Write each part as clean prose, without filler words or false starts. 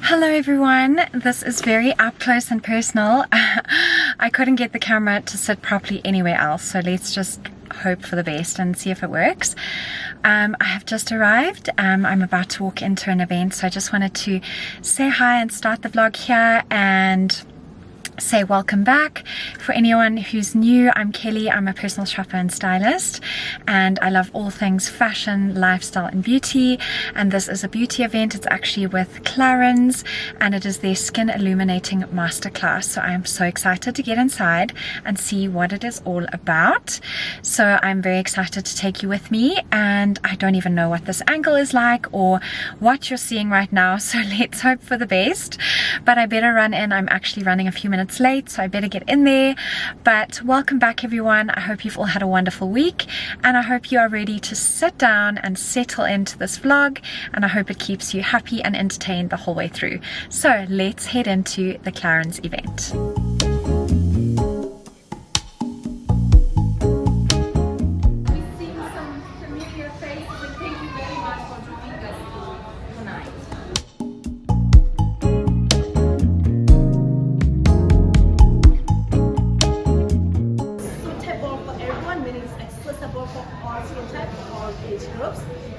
Hello everyone, this is very up close and personal. I couldn't get the camera to sit properly anywhere else, so let's just hope for the best and see if it works. I have just arrived. I'm about to walk into an event, so I just wanted to say hi and start the vlog here and say welcome back. For anyone who's new, I'm Kelly. I'm a personal shopper and stylist, and I love all things fashion, lifestyle and beauty, and this is a beauty event. It's actually with Clarins and it is their skin illuminating masterclass, so I am so excited to get inside and see what it is all about. So I'm very excited to take you with me, and I don't even know what this angle is like or what you're seeing right now, so let's hope for the best. But I better run in. I'm actually running a few minutes late, so I better get in there. But welcome back everyone. I hope you've all had a wonderful week, and I hope you are ready to sit down and settle into this vlog, and I hope it keeps you happy and entertained the whole way through. So let's head into the Clarins event.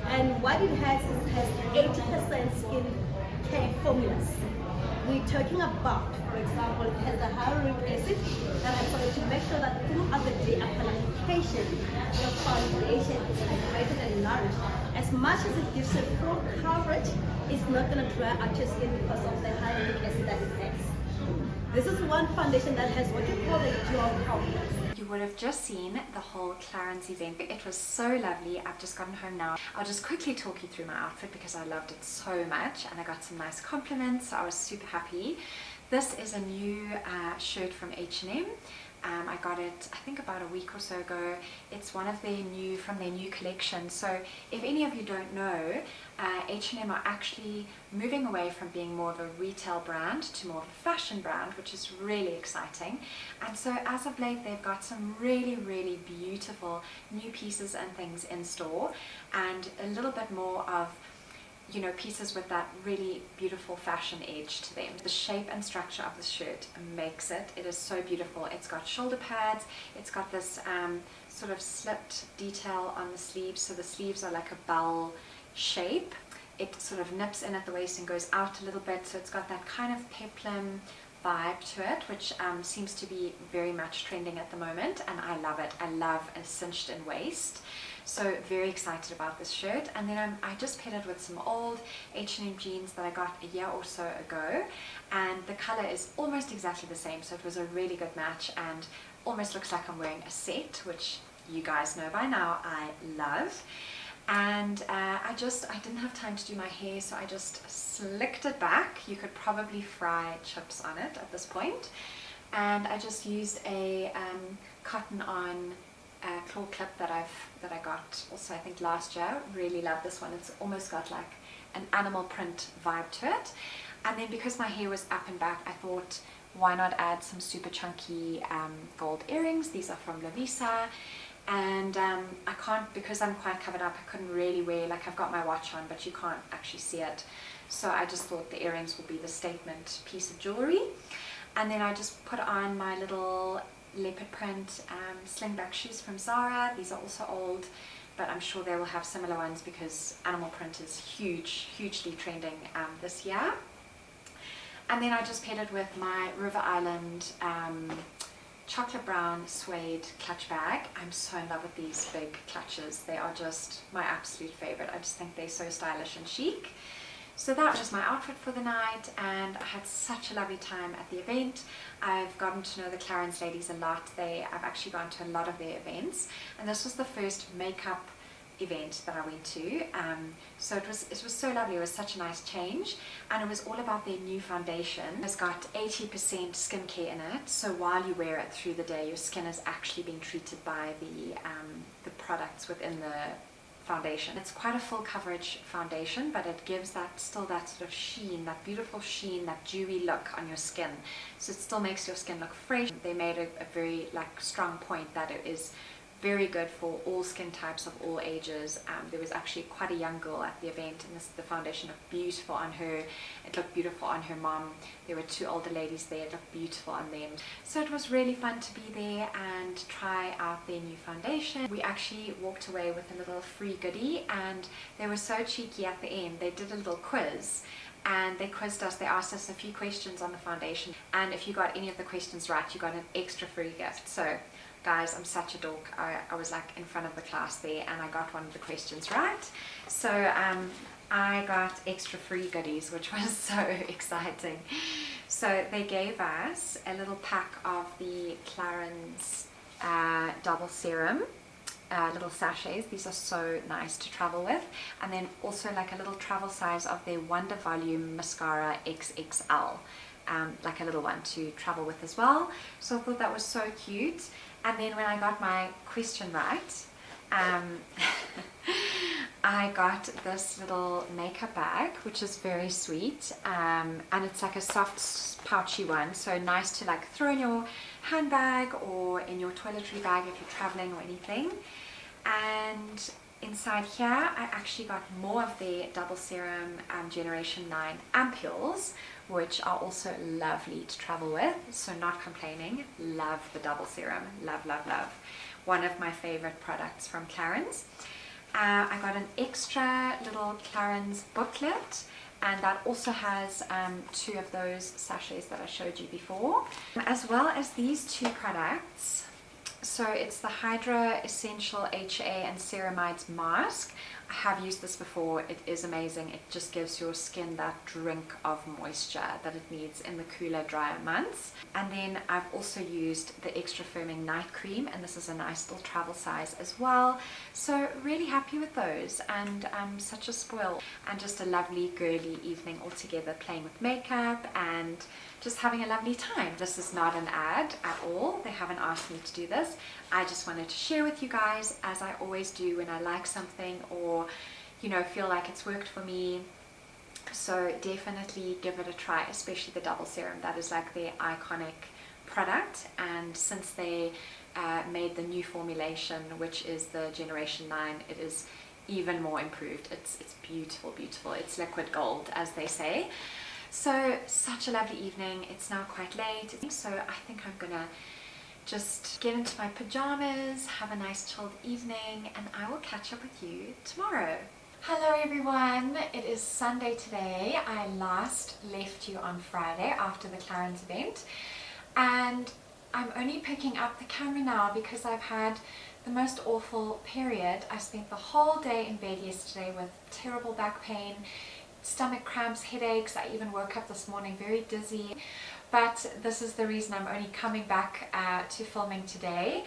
And what it has is 80% skin care formulas. We're talking about, for example, it has a hyaluronic acid that is going to make sure that throughout the day after application, your foundation is hydrated and nourished. As much as it gives you full coverage, it's not going to dry out your skin because of the hyaluronic acid that it has. This is one foundation that has what you call the dual complex. You would have just seen the whole Clarins event. It was so lovely. I've just gotten home now. I'll just quickly talk you through my outfit because I loved it so much and I got some nice compliments, so I was super happy. This is a new shirt from H&M. I got it I think about a week or so ago. It's one of their new collection. So if any of you don't know, H&M are actually moving away from being more of a retail brand to more of a fashion brand, which is really exciting. And so as of late they've got some really beautiful new pieces and things in store, and a little bit more of, you know, pieces with that really beautiful fashion edge to them. The shape and structure of the shirt makes it. It is so beautiful. It's got shoulder pads. It's got this sort of slipped detail on the sleeves, so the sleeves are like a bell shape. It sort of nips in at the waist and goes out a little bit, so it's got that kind of peplum vibe to it, which seems to be very much trending at the moment, and I love it. I love a cinched in waist. So very excited about this shirt. And then I just paired it with some old H&M jeans that I got a year or so ago, and the color is almost exactly the same, so it was a really good match and almost looks like I'm wearing a set, which you guys know by now I love. And I didn't have time to do my hair, so I just slicked it back. You could probably fry chips on it at this point. And I just used a cotton on claw clip that I got also I think last year. Really love this one. It's almost got like an animal print vibe to it. And then because my hair was up and back, I thought, why not add some super chunky gold earrings. These are from Lovelies. And I can't, because I'm quite covered up, I couldn't really wear, like I've got my watch on but you can't actually see it, so I just thought the earrings would be the statement piece of jewelry. And then I just put on my little leopard print slingback shoes from Zara. These are also old, but I'm sure they will have similar ones because animal print is hugely trending this year. And then I just paired it with my River Island chocolate brown suede clutch bag. I'm so in love with these big clutches. They are just my absolute favorite. I just think they're so stylish and chic. So that was my outfit for the night, and I had such a lovely time at the event. I've gotten to know the Clarins ladies a lot. I've actually gone to a lot of their events, and this was the first makeup event that I went to, so it was so lovely. It was such a nice change, and it was all about their new foundation. It's got 80% skincare in it, so while you wear it through the day, your skin is actually being treated by the products within the foundation. It's quite a full coverage foundation, but it gives that sort of sheen, that beautiful sheen, that dewy look on your skin, so it still makes your skin look fresh. They made a very strong point that it is very good for all skin types of all ages. There was actually quite a young girl at the event, and the foundation looked beautiful on her. It looked beautiful on her mom. There were 2 older ladies there. It looked beautiful on them. So it was really fun to be there and try out their new foundation. We actually walked away with a little free goodie, and they were so cheeky at the end. They did a little quiz, and they quizzed us. They asked us a few questions on the foundation, and if you got any of the questions right, you got an extra free gift. So guys, I'm such a dork. I was like in front of the class there, and I got one of the questions right. So I got extra free goodies, which was so exciting. So they gave us a little pack of the Clarins double serum, little sachets. These are so nice to travel with. And then also like a little travel size of their Wonder Volume Mascara XXL. Like a little one to travel with as well. So I thought that was so cute. And then when I got my question right, I got this little makeup bag, which is very sweet, and it's like a soft pouchy one, so nice to like throw in your handbag or in your toiletry bag if you're traveling or anything. And inside here I actually got more of the double serum generation 9 ampules, which are also lovely to travel with, so not complaining. Love the double serum, love, love, love. One of my favorite products from Clarins. I got an extra little Clarins booklet, and that also has 2 of those sachets that I showed you before, as well as these 2 products. So it's the Hydra Essential HA and Ceramides Mask. I have used this before. It is amazing. It just gives your skin that drink of moisture that it needs in the cooler, drier months. And then I've also used the Extra Firming Night Cream, and this is a nice little travel size as well. So really happy with those, and such a spoil. And just a lovely girly evening all together, playing with makeup and just having a lovely time. This is not an ad at all. They haven't asked me to do this. I just wanted to share with you guys, as I always do when I like something or, you know, feel like it's worked for me. So definitely give it a try, especially the double serum. That is like their iconic product, and since they made the new formulation, which is the generation 9, it is even more improved. It's beautiful, beautiful. It's liquid gold, as they say. So such a lovely evening. It's now quite late, so I think I'm gonna just get into my pajamas, have a nice chilled evening, and I will catch up with you tomorrow. Hello everyone, it is Sunday today. I last left you on Friday after the Clarins event, and I'm only picking up the camera now because I've had the most awful period. I spent the whole day in bed yesterday with terrible back pain, stomach cramps, headaches. I even woke up this morning very dizzy. But this is the reason I'm only coming back to filming today.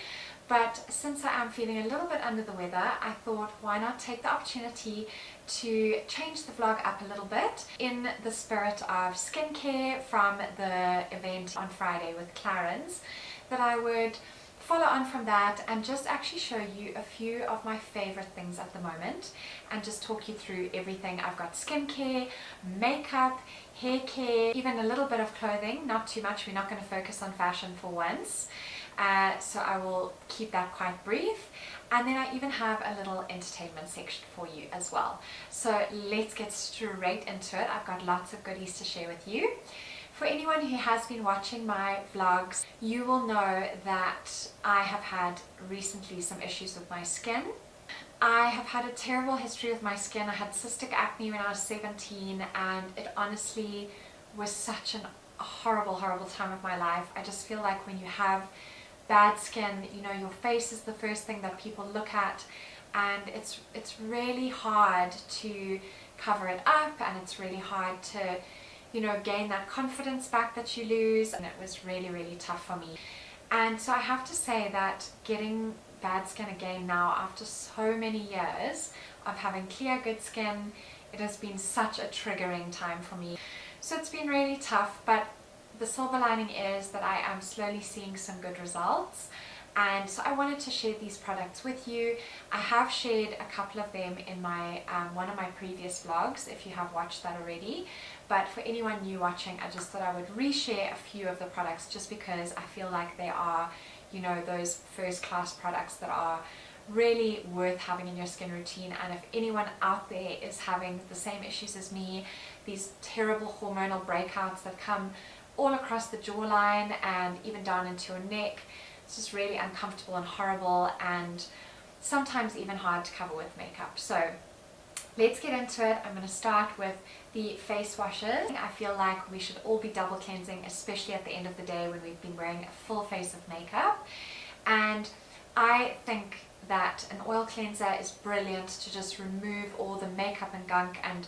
But since I am feeling a little bit under the weather, I thought why not take the opportunity to change the vlog up a little bit in the spirit of skincare from the event on Friday with Clarins, that I would follow on from that and just actually show you a few of my favorite things at the moment and just talk you through everything. I've got skincare, makeup, hair care, even a little bit of clothing, not too much. We're not going to focus on fashion for once, so I will keep that quite brief. And then I even have a little entertainment section for you as well. So let's get straight into it. I've got lots of goodies to share with you. For anyone who has been watching my vlogs, you will know that I have had recently some issues with my skin. I have had a terrible history with my skin. I had cystic acne when I was 17, and it honestly was such a horrible, horrible time of my life. I just feel like when you have bad skin, you know, your face is the first thing that people look at, and it's really hard to cover it up, and it's really hard to, you know, gain that confidence back that you lose, and it was really, really tough for me. And so I have to say that getting bad skin again now after so many years of having clear, good skin, it has been such a triggering time for me. So it's been really tough, but the silver lining is that I am slowly seeing some good results. And so I wanted to share these products with you. I have shared a couple of them in my one of my previous vlogs, if you have watched that already. But for anyone new watching, I just thought I would reshare a few of the products just because I feel like they are you know, those first class products that are really worth having in your skin routine. And if anyone out there is having the same issues as me, these terrible hormonal breakouts that come all across the jawline and even down into your neck, it's just really uncomfortable and horrible, and sometimes even hard to cover with makeup. So let's get into it. I'm going to start with the face washes. I feel like we should all be double cleansing, especially at the end of the day when we've been wearing a full face of makeup. And I think that an oil cleanser is brilliant to just remove all the makeup and gunk and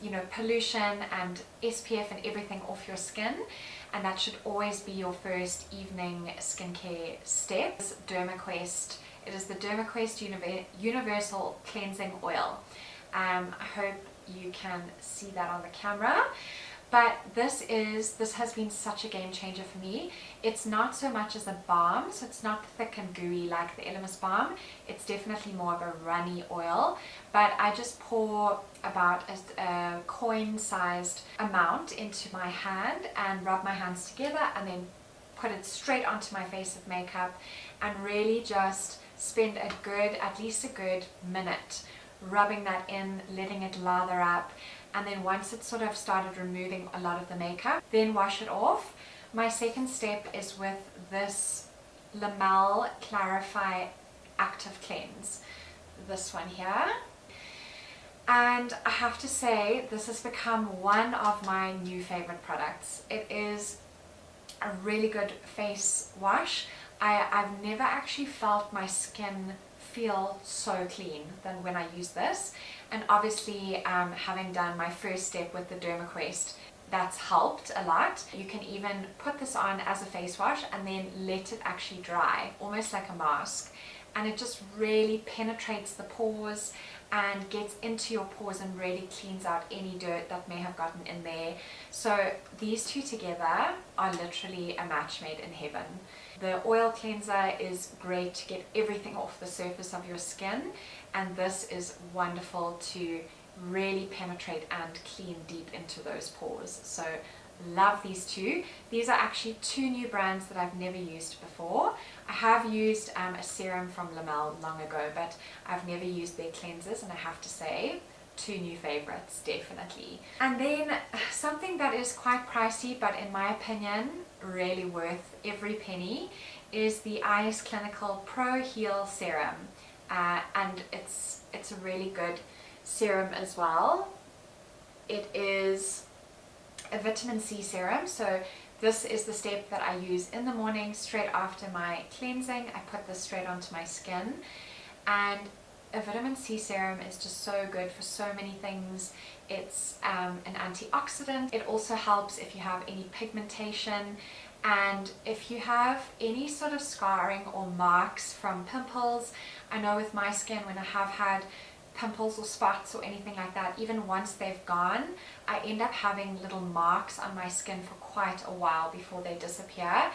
you know, pollution and SPF and everything off your skin, and that should always be your first evening skincare step. DermaQuest. It is the DermaQuest Universal Cleansing Oil. I hope you can see that on the camera. But this has been such a game changer for me. It's not so much as a balm, so it's not thick and gooey like the Elemis balm. It's definitely more of a runny oil. But I just pour about a coin-sized amount into my hand and rub my hands together, and then put it straight onto my face of makeup, and really just spend at least a good minute rubbing that in, letting it lather up. And then once it's sort of started removing a lot of the makeup, then wash it off. My second step is with this Lamel Clarify Active Cleanse, this one here. And I have to say, this has become one of my new favorite products. It is a really good face wash. I've never actually felt my skin feel so clean than when I use this. And obviously, having done my first step with the DermaQuest, that's helped a lot. You can even put this on as a face wash and then let it actually dry, almost like a mask. And it just really penetrates the pores and gets into your pores and really cleans out any dirt that may have gotten in there. So these two together are literally a match made in heaven. The oil cleanser is great to get everything off the surface of your skin, and this is wonderful to really penetrate and clean deep into those pores. So love these two. These are actually two new brands that I've never used before. I have used a serum from Lamel long ago, but I've never used their cleansers, and I have to say, two new favorites, definitely. And then something that is quite pricey, but in my opinion really worth every penny, is the IS Clinical Pro Heal Serum. And it's a really good serum as well. It is a vitamin C serum, so this is the step that I use in the morning straight after my cleansing. I put this straight onto my skin, and a vitamin C serum is just so good for so many things. It's an antioxidant. It also helps if you have any pigmentation, and if you have any sort of scarring or marks from pimples. I know with my skin, when I have had pimples or spots or anything like that, even once they've gone, I end up having little marks on my skin for quite a while before they disappear.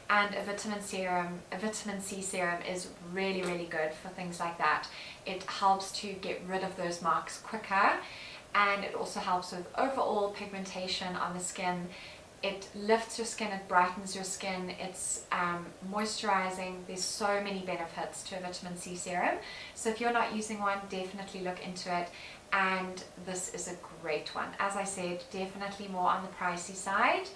And a vitamin C serum is really, really good for things like that. It helps to get rid of those marks quicker, and it also helps with overall pigmentation on the skin. It lifts your skin, it brightens your skin, it's moisturizing. There's so many benefits to a vitamin C serum. So if you're not using one, definitely look into it. And this is a great one. As I said, definitely more on the pricey side,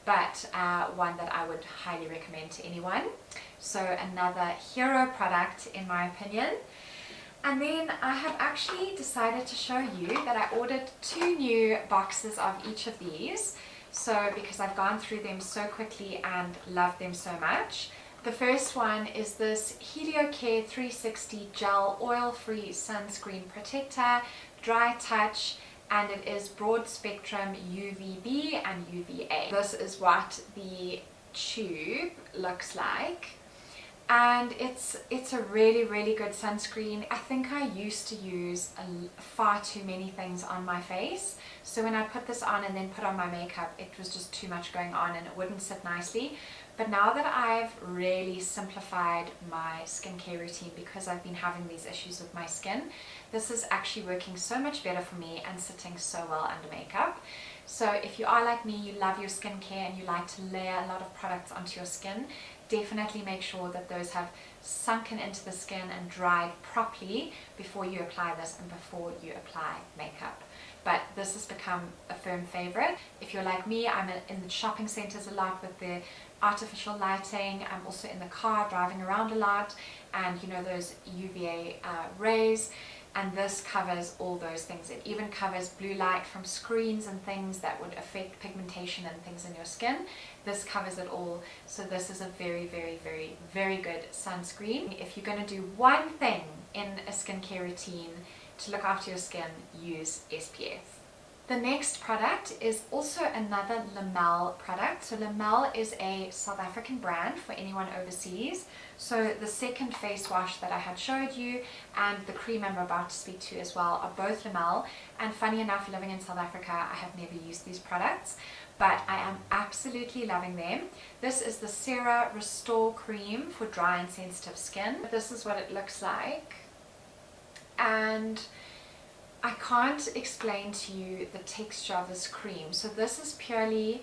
but one that I would highly recommend to anyone. So another hero product in my opinion. And then I have actually decided to show you that I ordered 2 new boxes of each of these. So because I've gone through them so quickly and love them so much. The first one is this HelioCare 360 Gel Oil-Free Sunscreen Protector, Dry Touch, and it is broad spectrum UVB and UVA. This is what the tube looks like. And it's a really, really good sunscreen. I think I used to use far too many things on my face. So when I put this on and then put on my makeup, it was just too much going on and it wouldn't sit nicely. But now that I've really simplified my skincare routine because I've been having these issues with my skin, this is actually working so much better for me and sitting so well under makeup. So if you are like me, you love your skincare and you like to layer a lot of products onto your skin, definitely make sure that those have sunken into the skin and dried properly before you apply this and before you apply makeup. But this has become a firm favorite. If you're like me, I'm in the shopping centers a lot with the artificial lighting. I'm also in the car driving around a lot, and you know, those UVA rays, and this covers all those things. It even covers blue light from screens and things that would affect pigmentation and things in your skin. This covers it all. So this is a very, very, very, very good sunscreen. If you're going to do one thing in a skincare routine to look after your skin, use SPF. The next product is also another Lamel product. So Lamel is a South African brand for anyone overseas. So the second face wash that I had showed you and the cream I'm about to speak to as well are both Lamel. And funny enough, living in South Africa, I have never used these products, but I am absolutely loving them. This is the Cera Restore Cream for dry and sensitive skin. This is what it looks like. And I can't explain to you the texture of this cream. So this is purely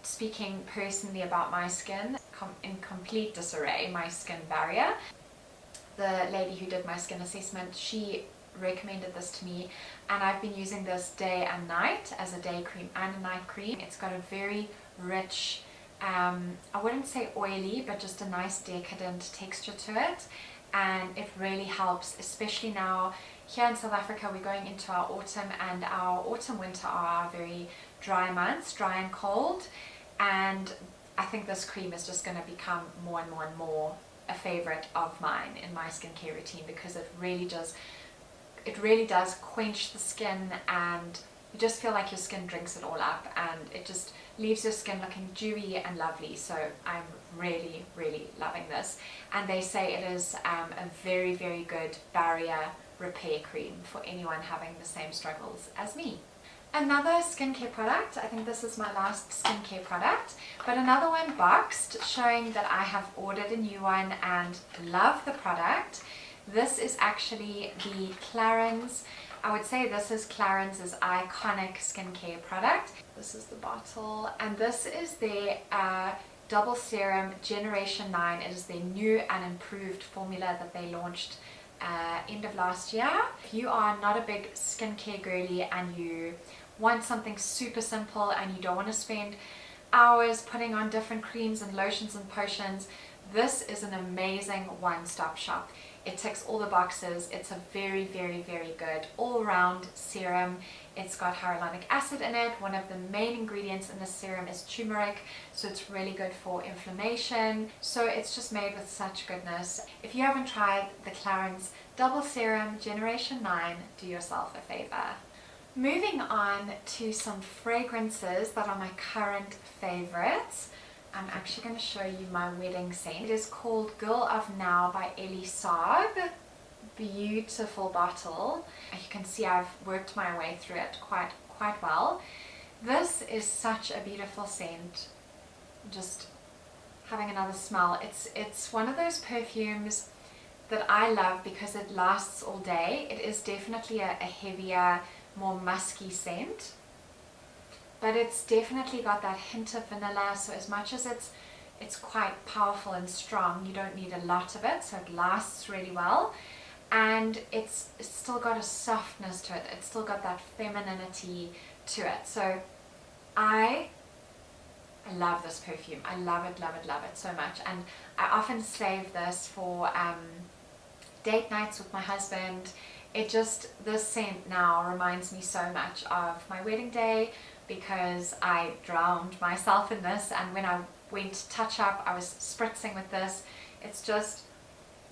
speaking personally about my skin, in complete disarray, my skin barrier. The lady who did my skin assessment, she recommended this to me, and I've been using this day and night as a day cream and a night cream. It's got a very rich, I wouldn't say oily, but just a nice decadent texture to it, and it really helps, especially now. Here in South Africa, we're going into our autumn, and our autumn-winter are our very dry months, dry and cold, and I think this cream is just going to become more and more and more a favorite of mine in my skincare routine, because it really does quench the skin, and you just feel like your skin drinks it all up, and it just leaves your skin looking dewy and lovely. So I'm really, really loving this, and they say it is a very, very good barrier repair cream for anyone having the same struggles as me. Another skincare product, I think this is my last skincare product, but another one boxed, showing that I have ordered a new one and love the product. This is actually the Clarins. I would say this is Clarins' iconic skincare product. This is the bottle, and this is their double serum Generation 9. It is their new and improved formula that they launched end of last year. If you are not a big skincare girly and you want something super simple and you don't want to spend hours putting on different creams and lotions and potions, this is an amazing one-stop shop. It ticks all the boxes. It's a very, very, very good all-round serum. It's got hyaluronic acid in it. One of the main ingredients in this serum is turmeric, so it's really good for inflammation. So it's just made with such goodness. If you haven't tried the Clarins Double Serum Generation 9, do yourself a favor. Moving on to some fragrances that are my current favorites. I'm actually going to show you my wedding scent. It is called Girl of Now by Elie Saab. Beautiful bottle. You can see I've worked my way through it quite well. This is such a beautiful scent. Just having another smell. It's one of those perfumes that I love because it lasts all day. It is definitely a heavier, more musky scent, but it's definitely got that hint of vanilla. So as much as it's quite powerful and strong, you don't need a lot of it, so it lasts really well. And it's still got a softness to it. It's still got that femininity to it. So I love this perfume. I love it, love it, love it so much. And I often save this for date nights with my husband. This scent now reminds me so much of my wedding day, because I drowned myself in this, and when I went to touch up, I was spritzing with this. It's just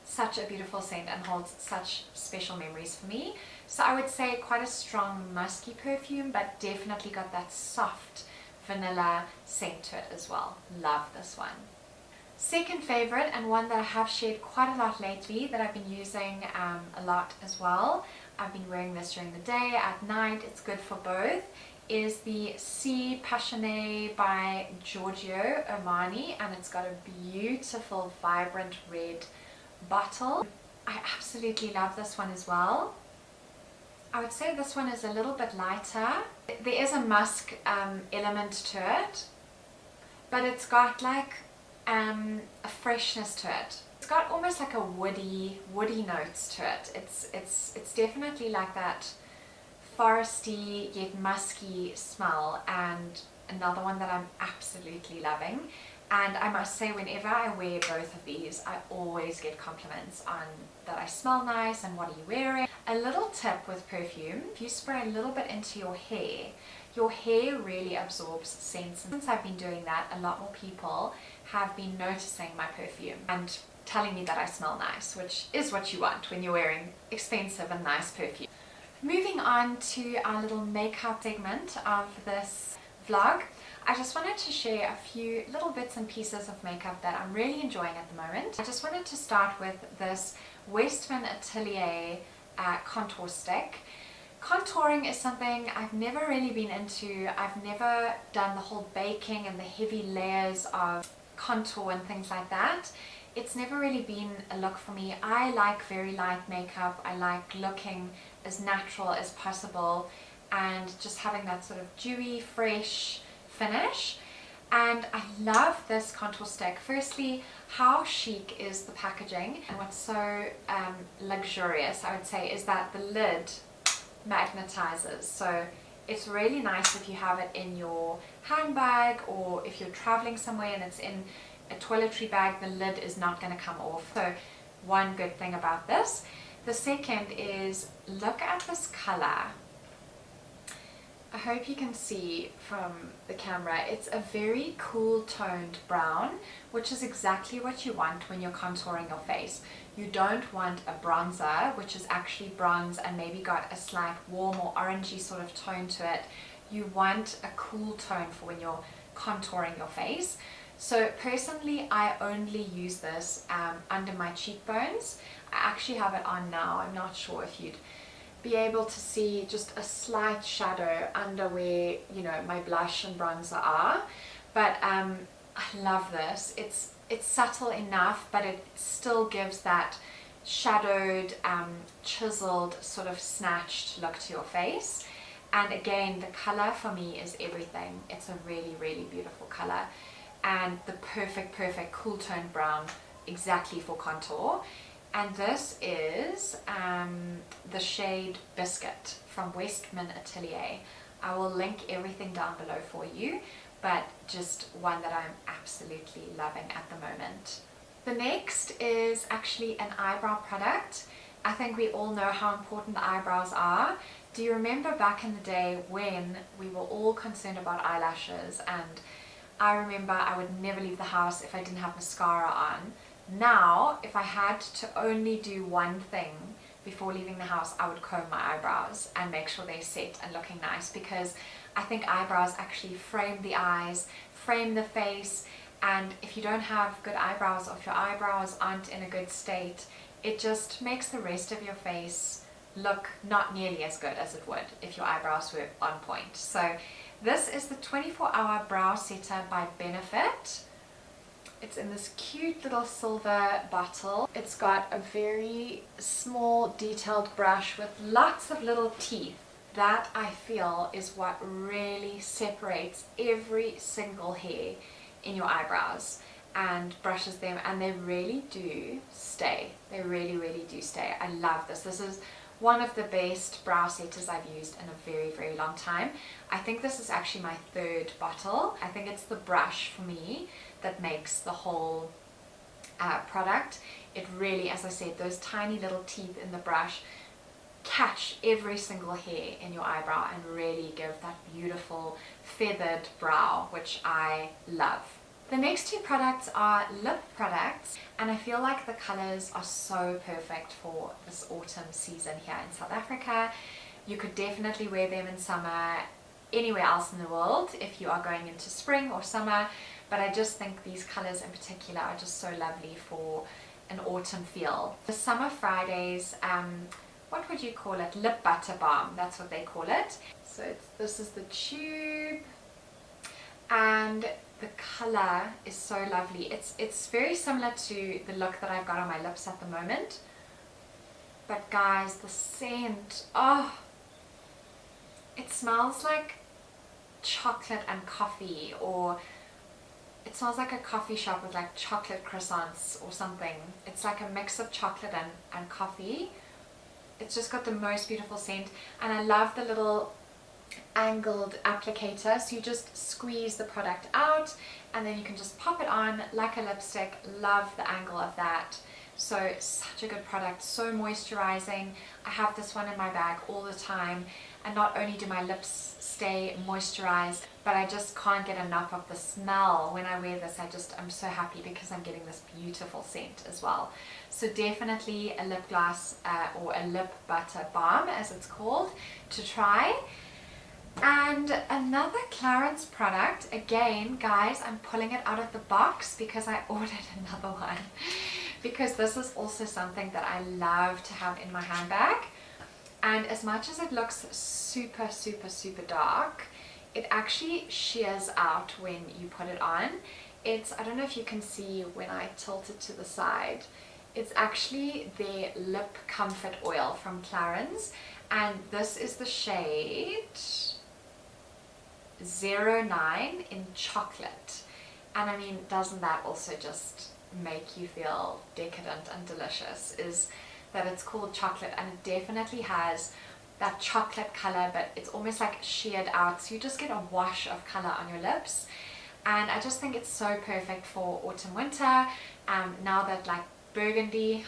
such a beautiful scent and holds such special memories for me. So I would say quite a strong musky perfume, but definitely got that soft vanilla scent to it as well. Love this one. Second favorite, and one that I have shared quite a lot lately, that I've been using a lot as well. I've been wearing this during the day, at night, it's good for both, is the C Passionné by Giorgio Armani, and it's got a beautiful vibrant red bottle. I absolutely love this one as well. I would say this one is a little bit lighter. There is a musk element to it, but it's got like a freshness to it. It's got almost like a woody notes to it. It's definitely like that foresty yet musky smell, and another one that I'm absolutely loving. And I must say, whenever I wear both of these, I always get compliments on that I smell nice and what are you wearing. A little tip with perfume: if you spray a little bit into your hair really absorbs scents. Since I've been doing that, a lot more people have been noticing my perfume and telling me that I smell nice, which is what you want when you're wearing expensive and nice perfume. Moving on to our little makeup segment of this vlog, I just wanted to share a few little bits and pieces of makeup that I'm really enjoying at the moment. I just wanted to start with this Westman Atelier contour stick. Contouring is something I've never really been into. I've never done the whole baking and the heavy layers of contour and things like that. It's never really been a look for me. I like very light makeup. I like looking as natural as possible and just having that sort of dewy, fresh finish. And I love this contour stick. Firstly, how chic is the packaging, and what's so luxurious, I would say, is that the lid magnetizes. So it's really nice if you have it in your handbag, or if you're traveling somewhere and it's in a toiletry bag, the lid is not going to come off. So one good thing about this. The second is, look at this color. I hope you can see from the camera. It's a very cool toned brown, which is exactly what you want when you're contouring your face. You don't want a bronzer, which is actually bronze and maybe got a slight warm or orangey sort of tone to it. You want a cool tone for when you're contouring your face. So personally, I only use this under my cheekbones. I actually have it on now. I'm not sure if you'd be able to see just a slight shadow under where, you know, my blush and bronzer are. But I love this. It's subtle enough, but it still gives that shadowed, chiseled, sort of snatched look to your face. And again, the color for me is everything. It's a really, really beautiful color, and the perfect cool toned brown, exactly for contour. And this is the shade Biscuit from Westman Atelier. I will link everything down below for you, but just one that I'm absolutely loving at the moment. The next is actually an eyebrow product. I think we all know how important the eyebrows are. Do you remember back in the day when we were all concerned about eyelashes? And I remember I would never leave the house if I didn't have mascara on. Now, if I had to only do one thing before leaving the house, I would comb my eyebrows and make sure they're set and looking nice, because I think eyebrows actually frame the eyes, frame the face, and if you don't have good eyebrows, or if your eyebrows aren't in a good state, it just makes the rest of your face look not nearly as good as it would if your eyebrows were on point. So this is the 24-hour brow setter by Benefit. It's in this cute little silver bottle. It's got a very small detailed brush with lots of little teeth. That, I feel, is what really separates every single hair in your eyebrows and brushes them, and they really do stay. They really do stay. I love this. This is one of the best brow setters I've used in a very long time. I think this is actually my third bottle. I think it's the brush for me that makes the whole product. It really, as I said, those tiny little teeth in the brush catch every single hair in your eyebrow and really give that beautiful feathered brow, which I love. The next two products are lip products, and I feel like the colors are so perfect for this autumn season here in South Africa. You could definitely wear them in summer anywhere else in the world if you are going into spring or summer, but I just think these colors in particular are just so lovely for an autumn feel. The Summer Fridays, what would you call it? Lip butter balm, that's what they call it. So this is the tube, and the color is so lovely. It's very similar to the look that I've got on my lips at the moment, but guys, the scent, oh, it smells like chocolate and coffee, or it smells like a coffee shop with like chocolate croissants or something. It's like a mix of chocolate and coffee. It's just got the most beautiful scent, and I love the little angled applicator, so you just squeeze the product out and then you can just pop it on like a lipstick. Love the angle of that. So such a good product, so moisturizing. I have this one in my bag all the time, and not only do my lips stay moisturized, but I just can't get enough of the smell. When I wear this, I'm so happy because I'm getting this beautiful scent as well. So definitely a lip gloss or a lip butter balm as it's called to try. And another Clarins product, again guys, I'm pulling it out of the box because I ordered another one, because this is also something that I love to have in my handbag. And as much as it looks super dark, it actually shears out when you put it on. I don't know if you can see when I tilt it to the side, it's actually their lip comfort oil from Clarins, and this is the shade 09 in chocolate. And I mean, doesn't that also just make you feel decadent and delicious, is that it's called chocolate, and it definitely has that chocolate color, but it's almost like sheared out, so you just get a wash of color on your lips. And I just think it's so perfect for autumn winter, now that like burgundy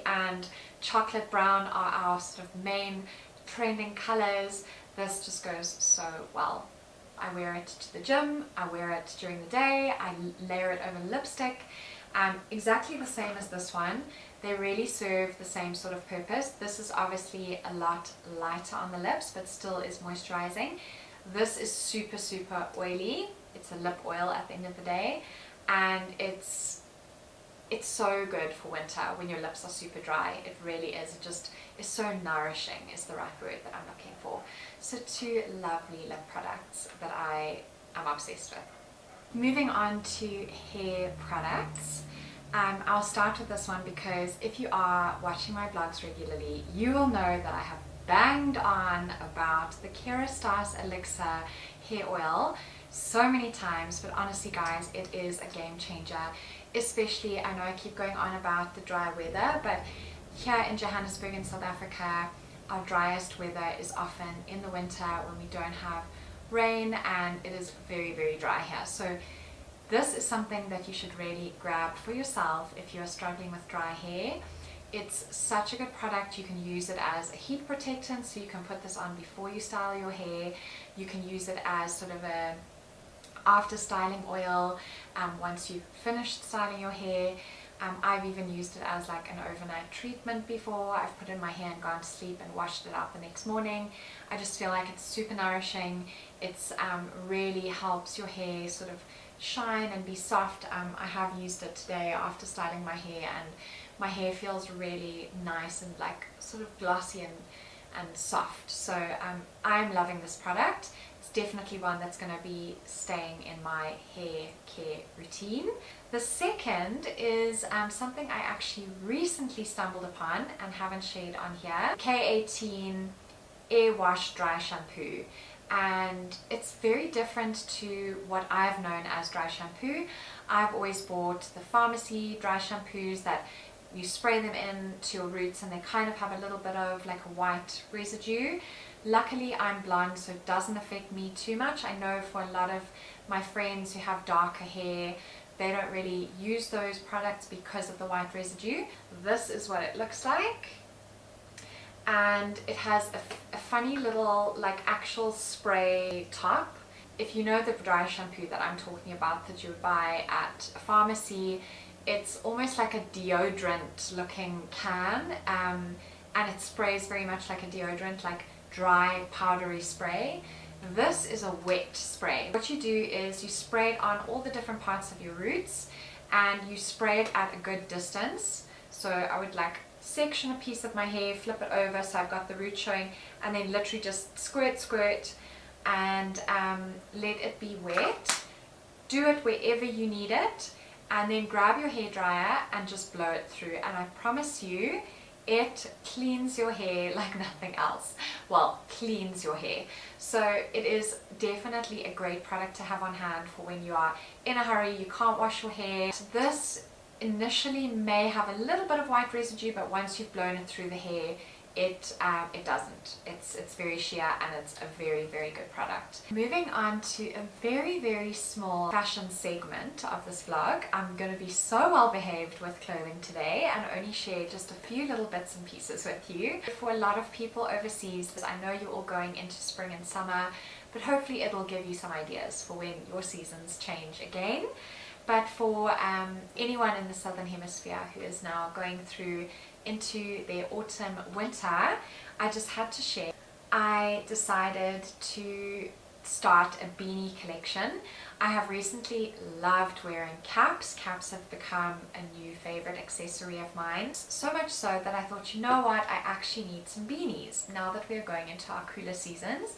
and chocolate brown are our sort of main trending colors. This just goes so well. I wear it to the gym, I wear it during the day, I layer it over lipstick, exactly the same as this one. They really serve the same sort of purpose. This is obviously a lot lighter on the lips, but still is moisturizing. This is super oily. It's a lip oil at the end of the day, and it's so good for winter when your lips are super dry. It really is. It just is so nourishing is the right word that I'm looking for. So two lovely lip products that I am obsessed with. Moving on to hair products. I'll start with this one because if you are watching my vlogs regularly, you will know that I have banged on about the Kerastase Elixir hair oil so many times, but honestly guys, it is a game changer. Especially, I know I keep going on about the dry weather, but here in Johannesburg in South Africa, our driest weather is often in the winter when we don't have rain, and it is very dry here. So this is something that you should really grab for yourself if you're struggling with dry hair. It's such a good product. You can use it as a heat protectant, so you can put this on before you style your hair. You can use it as sort of a after styling oil once you've finished styling your hair. I've even used it as like an overnight treatment before. I've put it in my hair and gone to sleep and washed it out the next morning. I just feel like it's super nourishing. It's really helps your hair sort of shine and be soft. I have used it today after styling my hair, and my hair feels really nice and like sort of glossy and soft. So I'm loving this product. It's definitely one that's going to be staying in my hair care routine. The second is something I actually recently stumbled upon and haven't shared on here. K18 Air Wash Dry Shampoo. And it's very different to what I've known as dry shampoo. I've always bought the pharmacy dry shampoos that you spray them into your roots and they kind of have a little bit of like a white residue. Luckily I'm blonde, so it doesn't affect me too much. I know for a lot of my friends who have darker hair, they don't really use those products because of the white residue. This is what it looks like. And it has a funny little like actual spray top. If you know the dry shampoo that I'm talking about that you would buy at a pharmacy, it's almost like a deodorant looking can, and it sprays very much like a deodorant, like dry powdery spray. This is a wet spray. What you do is you spray it on all the different parts of your roots, and you spray it at a good distance. So I would like section a piece of my hair, flip it over so I've got the root showing, and then literally just squirt and let it be wet. Do it wherever you need it, and then grab your hair dryer and just blow it through, and I promise you It cleans your hair like nothing else. Well, cleans your hair. So it is definitely a great product to have on hand for when you are in a hurry, you can't wash your hair. This initially may have a little bit of white residue, but once you've blown it through the hair, it doesn't. It's very sheer, and it's a very, very good product. Moving on to a very, very small fashion segment of this vlog. I'm going to be so well behaved with clothing today and only share just a few little bits and pieces with you. For a lot of people overseas, I know you're all going into spring and summer, but hopefully it'll give you some ideas for when your seasons change again. But for anyone in the southern hemisphere who is now going through into their autumn winter, I just had to share. I decided to start a beanie collection. I have recently loved wearing caps. Caps have become a new favorite accessory of mine. So much so that I thought, you know what, I actually need some beanies now that we're going into our cooler seasons.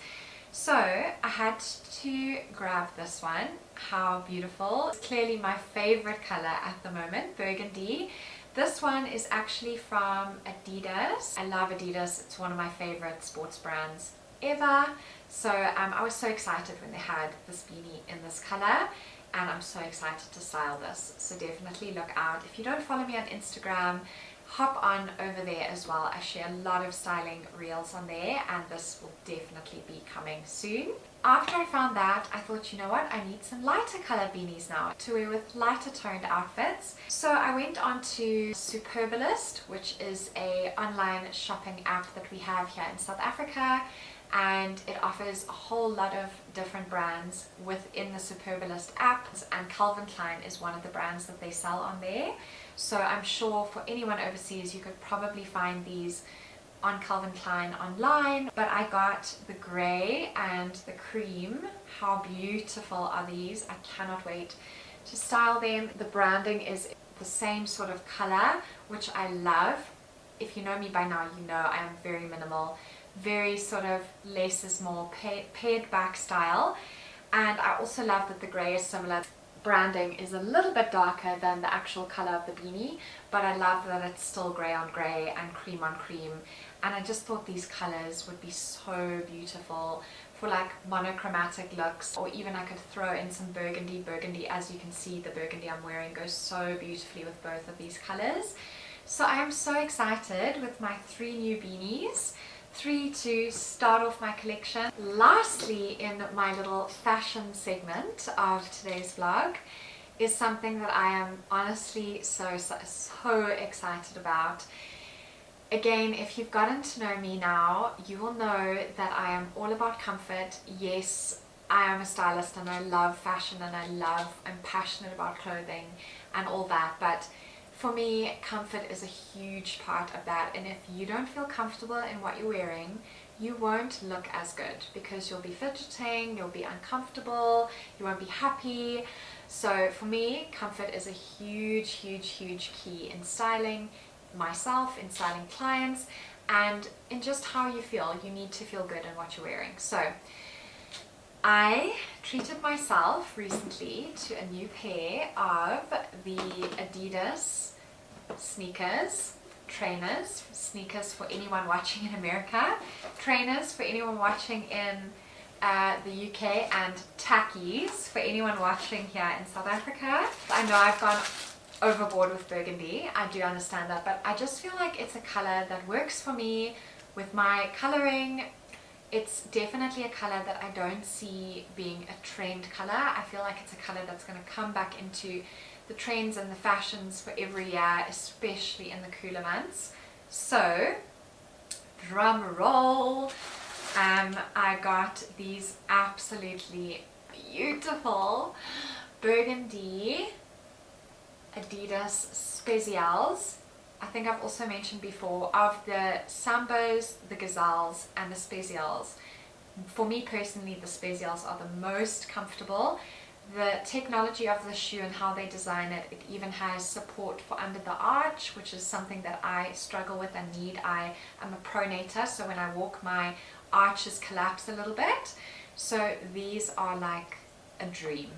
So I had to grab this one. How beautiful. It's clearly my favorite color at the moment, burgundy. This one is actually from ADIDAS. I love ADIDAS. It's one of my favorite sports brands ever. So I was so excited when they had this beanie in this color, and I'm so excited to style this. So definitely look out. If you don't follow me on Instagram, hop on over there as well. I share a lot of styling reels on there, and this will definitely be coming soon. After I found that, I thought, you know what, I need some lighter colored beanies now to wear with lighter toned outfits. So I went on to Superbalist, which is a online shopping app that we have here in South Africa, and it offers a whole lot of different brands within the Superbalist app, and Calvin Klein is one of the brands that they sell on there. So I'm sure for anyone overseas, you could probably find these on Calvin Klein online, but I got the grey and the cream. How beautiful are these? I cannot wait to style them. The branding is the same sort of color, which I love. If you know me by now, you know I am very minimal, very sort of less is more, pared back style. And I also love that the grey is similar. Branding is a little bit darker than the actual color of the beanie, but I love that it's still grey on grey and cream on cream. And I just thought these colors would be so beautiful for like monochromatic looks, or even I could throw in some burgundy. Burgundy, as you can see, the burgundy I'm wearing goes so beautifully with both of these colors. So I am so excited with my 3 new beanies. 3 to start off my collection. Lastly, in my little fashion segment of today's vlog is something that I am honestly so excited about. Again, if you've gotten to know me now, you will know that I am all about comfort. Yes, I am a stylist and I love fashion and I'm passionate about clothing and all that, but for me, comfort is a huge part of that, and if you don't feel comfortable in what you're wearing, you won't look as good because you'll be fidgeting, you'll be uncomfortable, you won't be happy. So for me, comfort is a huge key in styling myself, in styling clients, and in just how you feel. You need to feel good in what you're wearing. So I treated myself recently to a new pair of the ADIDAS sneakers, trainers, sneakers for anyone watching in America, trainers for anyone watching in the UK, and tackies for anyone watching here in South Africa. I know I've gone overboard with burgundy, I do understand that, but I just feel like it's a color that works for me with my coloring. It's definitely a color that I don't see being a trend color. I feel like it's a color that's going to come back into the trends and the fashions for every year, especially in the cooler months. So, drum roll, I got these absolutely beautiful burgundy ADIDAS Specials. I think I've also mentioned before of the Sambos, the Gazelles and the Specials. For me personally, the Specials are the most comfortable. The technology of the shoe and how they design it, it even has support for under the arch, which is something that I struggle with and need. I am a pronator, so when I walk my arches collapse a little bit. So these are like a dream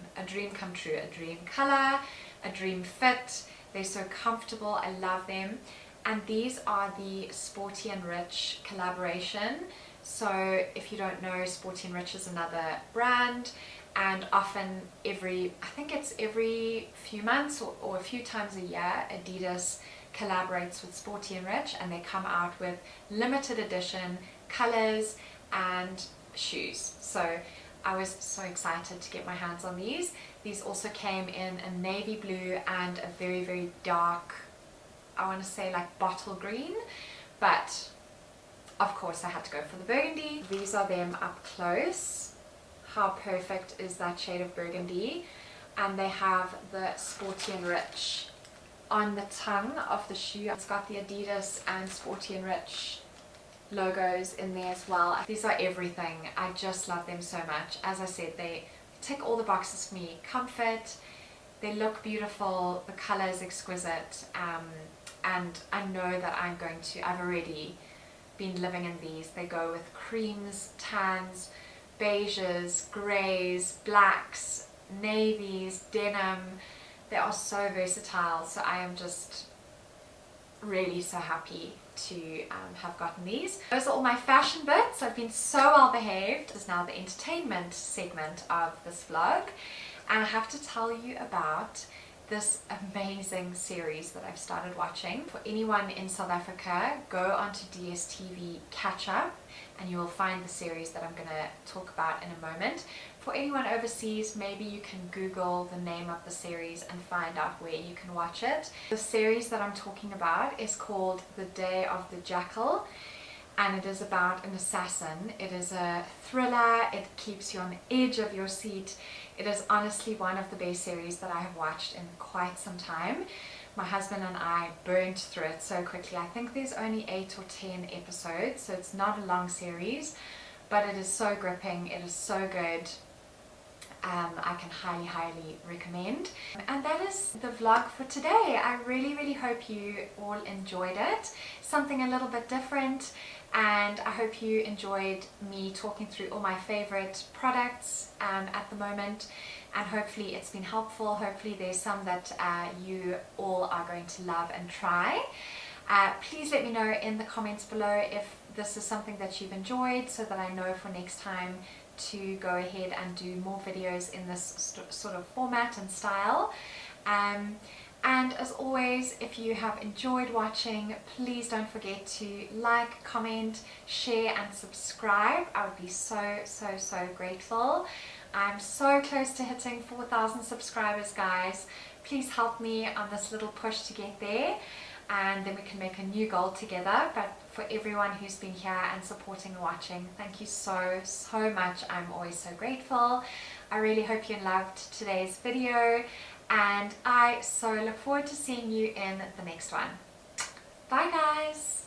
come true, a dream color, a dream fit. They're so comfortable, I love them. and these are the Sporty and Rich collaboration. So if you don't know, Sporty and Rich is another brand, and often I think it's every few months or a few times a year, Adidas collaborates with Sporty and Rich, and they come out with limited edition colors and shoes. So I was so excited to get my hands on these. These also came in a navy blue and a very, very dark, I want to say like bottle green, but of course I had to go for the burgundy. These are them up close. How perfect is that shade of burgundy? And they have the Sporty and Rich on the tongue of the shoe. It's got the Adidas and Sporty and Rich logos in there as well. These are everything. I just love them so much. As I said, they tick all the boxes for me. Comfort, they look beautiful, the color is exquisite, and I know that I've already been living in these. They go with creams, tans, beiges, greys, blacks, navies, denim. They are so versatile, so I am just really so happy to have gotten these. Those are all my fashion bits. I've been so well behaved. This is now the entertainment segment of this vlog, and I have to tell you about this amazing series that I've started watching. For anyone in South Africa, go onto DSTV Catch-Up and you will find the series that I'm going to talk about in a moment. For anyone overseas, maybe you can Google the name of the series and find out where you can watch it. The series that I'm talking about is called The Day of the Jackal, and it is about an assassin. It is a thriller. It keeps you on the edge of your seat. It is honestly one of the best series that I have watched in quite some time. My husband and I burned through it so quickly. I think there's only 8 or 10 episodes, so it's not a long series, but it is so gripping. It is so good. I can highly recommend. And that is the vlog for today. I really hope you all enjoyed it. Something a little bit different, and I hope you enjoyed me talking through all my favorite products at the moment, and hopefully it's been helpful. Hopefully there's some that you all are going to love and try. Please let me know in the comments below if this is something that you've enjoyed, so that I know for next time to go ahead and do more videos in this sort of format and style. And as always, if you have enjoyed watching, please don't forget to like, comment, share and subscribe. I would be so grateful. I'm so close to hitting 4,000 subscribers, guys. Please help me on this little push to get there, and then we can make a new goal together. But for everyone who's been here and supporting and watching, thank you so much. I'm always so grateful. I really hope you loved today's video, and I so look forward to seeing you in the next one. Bye guys!